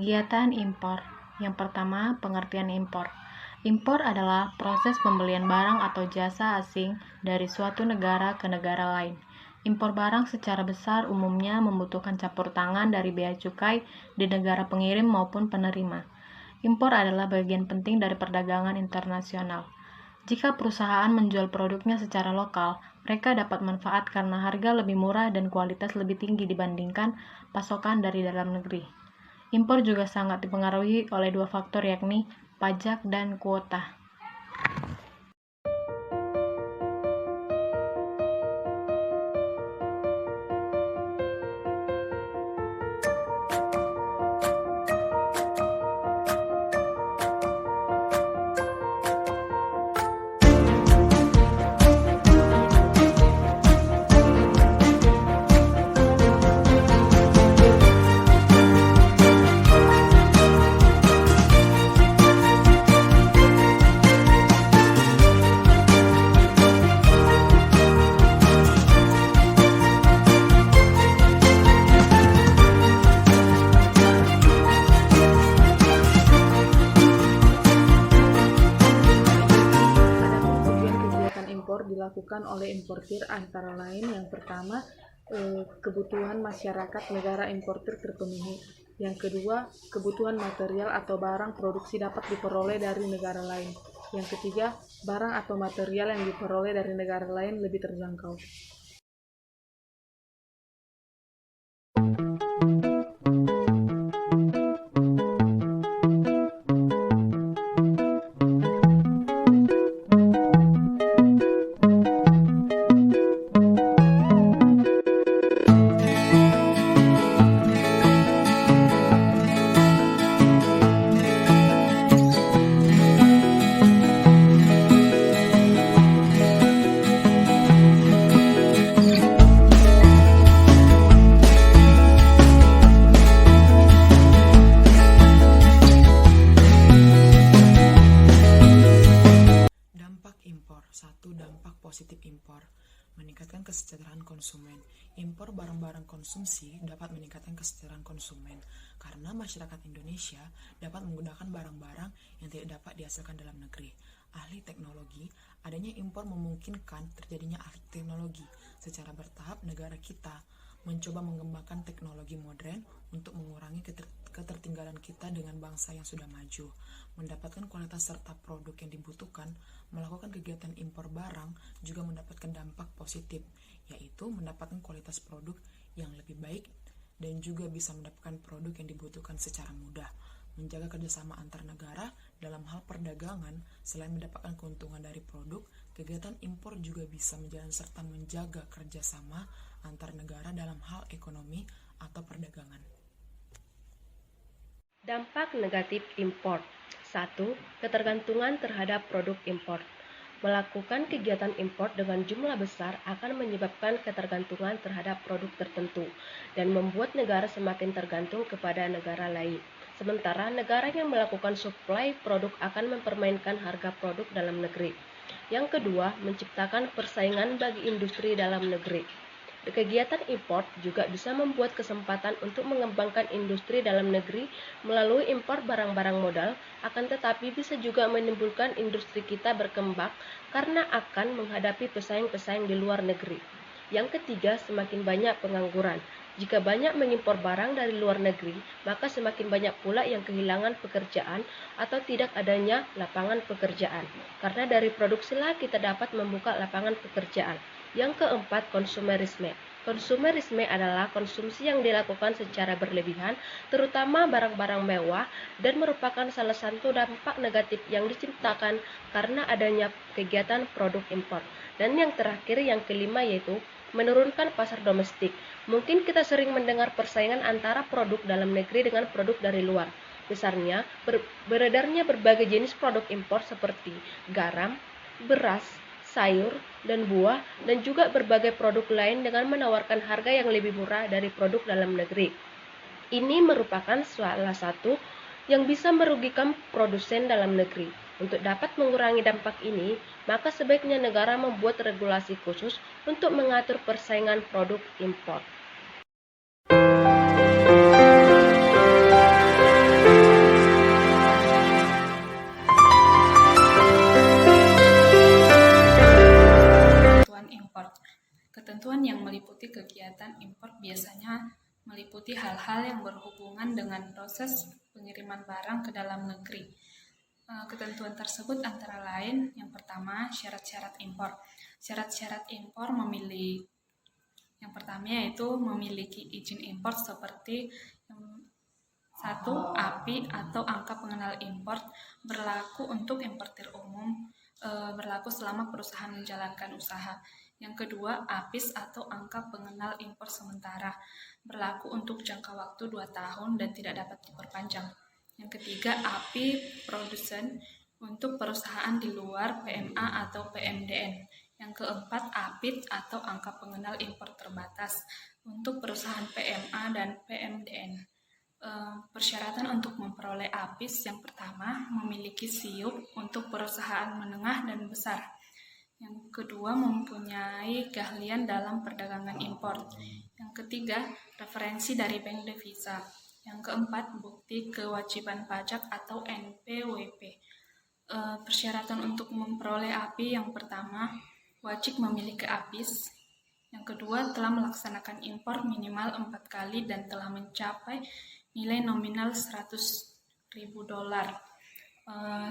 Kegiatan impor. Yang pertama, pengertian impor. Impor adalah proses pembelian barang atau jasa asing dari suatu negara ke negara lain. Impor barang secara besar umumnya membutuhkan campur tangan dari bea cukai di negara pengirim maupun penerima. Impor adalah bagian penting dari perdagangan internasional. Jika perusahaan menjual produknya secara lokal, mereka dapat manfaat karena harga lebih murah dan kualitas lebih tinggi dibandingkan pasokan dari dalam negeri. Impor juga sangat dipengaruhi oleh dua faktor yakni pajak dan kuota. Dilakukan oleh importir antara lain yang pertama kebutuhan masyarakat negara importir terpenuhi, yang kedua kebutuhan material atau barang produksi dapat diperoleh dari negara lain, yang ketiga barang atau material yang diperoleh dari negara lain lebih terjangkau. Dampak positif impor meningkatkan kesejahteraan konsumen. Impor barang-barang konsumsi dapat meningkatkan kesejahteraan konsumen karena masyarakat Indonesia dapat menggunakan barang-barang yang tidak dapat dihasilkan dalam negeri. Ahli teknologi, adanya impor memungkinkan terjadinya ahli teknologi. Secara bertahap negara kita mencoba mengembangkan teknologi modern untuk mengurangi ketertinggalan kita dengan bangsa yang sudah maju, mendapatkan kualitas serta produk yang dibutuhkan. Melakukan kegiatan impor barang juga mendapatkan dampak positif, yaitu mendapatkan kualitas produk yang lebih baik dan juga bisa mendapatkan produk yang dibutuhkan secara mudah. Menjaga kerjasama antar negara dalam hal perdagangan, selain mendapatkan keuntungan dari produk, kegiatan impor juga bisa menjalankan serta menjaga kerjasama antar negara dalam hal ekonomi atau perdagangan. Dampak negatif impor. 1. Ketergantungan terhadap produk impor. Melakukan kegiatan impor dengan jumlah besar akan menyebabkan ketergantungan terhadap produk tertentu dan membuat negara semakin tergantung kepada negara lain. Sementara negara yang melakukan suplai produk akan mempermainkan harga produk dalam negeri. Yang kedua, menciptakan persaingan bagi industri dalam negeri. Kegiatan impor juga bisa membuat kesempatan untuk mengembangkan industri dalam negeri melalui impor barang-barang modal, akan tetapi bisa juga menimbulkan industri kita berkembang karena akan menghadapi pesaing-pesaing di luar negeri. Yang ketiga, semakin banyak pengangguran. Jika banyak mengimpor barang dari luar negeri, maka semakin banyak pula yang kehilangan pekerjaan atau tidak adanya lapangan pekerjaan. Karena dari produksilah kita dapat membuka lapangan pekerjaan. Yang keempat, konsumerisme. Konsumerisme adalah konsumsi yang dilakukan secara berlebihan, terutama barang-barang mewah, dan merupakan salah satu dampak negatif yang diciptakan karena adanya kegiatan produk impor. Dan yang terakhir, yang kelima, yaitu menurunkan pasar domestik. Mungkin kita sering mendengar persaingan antara produk dalam negeri dengan produk dari luar. Misalnya, beredarnya berbagai jenis produk impor seperti garam, beras, sayur, dan buah, dan juga berbagai produk lain dengan menawarkan harga yang lebih murah dari produk dalam negeri. Ini merupakan salah satu yang bisa merugikan produsen dalam negeri. Untuk dapat mengurangi dampak ini, maka sebaiknya negara membuat regulasi khusus untuk mengatur persaingan produk impor. ketentuan yang meliputi kegiatan impor biasanya meliputi hal-hal yang berhubungan dengan proses pengiriman barang ke dalam negeri. Ketentuan tersebut antara lain, yang pertama, syarat-syarat impor. Syarat-syarat impor yang pertama yaitu memiliki izin impor seperti 1. API atau angka pengenal impor berlaku untuk importir umum, berlaku selama perusahaan menjalankan usaha. Yang kedua, APIS atau angka pengenal impor sementara, berlaku untuk jangka waktu 2 tahun dan tidak dapat diperpanjang. Yang ketiga, API produsen untuk perusahaan di luar PMA atau PMDN. Yang keempat, APIT atau angka pengenal impor terbatas untuk perusahaan PMA dan PMDN. Persyaratan untuk memperoleh APIS yang pertama, memiliki SIUP untuk perusahaan menengah dan besar. Yang kedua, mempunyai keahlian dalam perdagangan impor. Yang ketiga, referensi dari bank devisa. Yang keempat, bukti kewajiban pajak atau NPWP. Persyaratan untuk memperoleh API yang pertama, wajib memiliki APIS. Yang kedua, telah melaksanakan impor minimal 4 kali dan telah mencapai nilai nominal $100.000.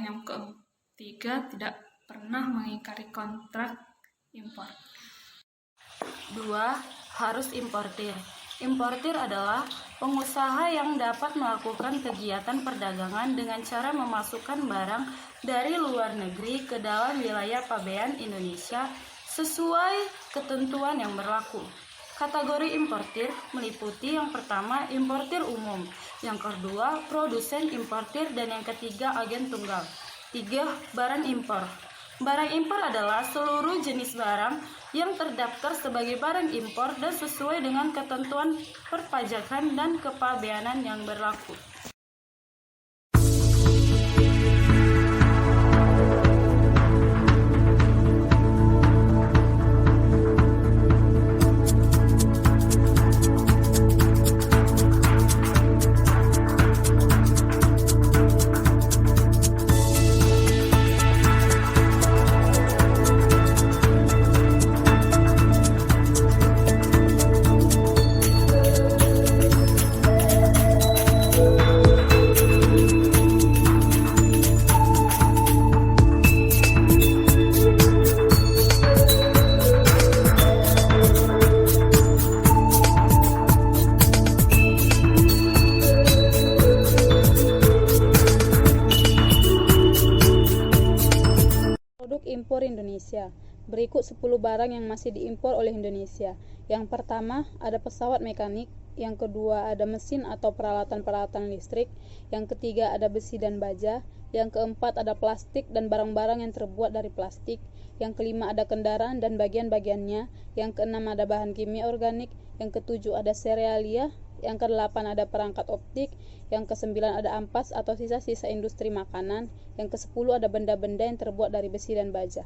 Yang ketiga, tidak pernah mengingkari kontrak impor. 2. Harus importir. Importir adalah pengusaha yang dapat melakukan kegiatan perdagangan dengan cara memasukkan barang dari luar negeri ke dalam wilayah pabean Indonesia sesuai ketentuan yang berlaku. Kategori importir meliputi yang pertama, importir umum, yang kedua, produsen importir, dan yang ketiga, agen tunggal. 3. Barang impor. Barang impor adalah seluruh jenis barang yang terdaftar sebagai barang impor dan sesuai dengan ketentuan perpajakan dan kepabeanan yang berlaku. Impor Indonesia. Berikut 10 barang yang masih diimpor oleh Indonesia. Yang pertama, ada pesawat mekanik. Yang kedua, ada mesin atau peralatan-peralatan listrik. Yang ketiga, ada besi dan baja. Yang keempat, ada plastik dan barang-barang yang terbuat dari plastik. Yang kelima, ada kendaraan dan bagian-bagiannya. Yang keenam, ada bahan kimia organik. Yang ketujuh, ada serealia. Yang kedelapan, ada perangkat optik. Yang kesembilan, ada ampas atau sisa-sisa industri makanan. Yang kesepuluh, ada benda-benda yang terbuat dari besi dan baja.